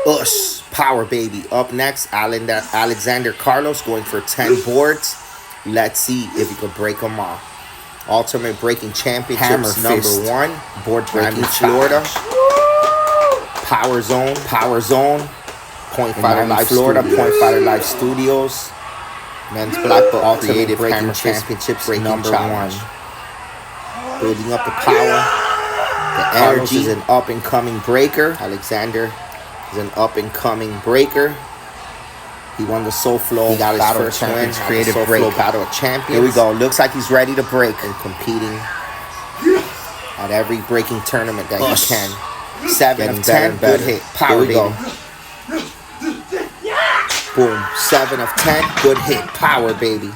Ush, power baby. Up next, Alexander Carlos going for 10 boards. Let's see if he could break them all. Ultimate Breaking Championships #1. Board breaking Florida. Power Zone. Point Fighter Live Florida. Point Fighter Live Studios. Men's Black Belt Ultimate Breaking Championships #1. Building up the power. The energy is an up-and-coming breaker. Alexander is an up-and-coming breaker. He won the SoFlo. He got his first win. Creative break. Battle of Champions. Here we go. Looks like he's ready to break and competing at every breaking tournament that he can. 7 of 10. Good hit. Power baby. Boom. 7 of 10. Good hit. Power baby.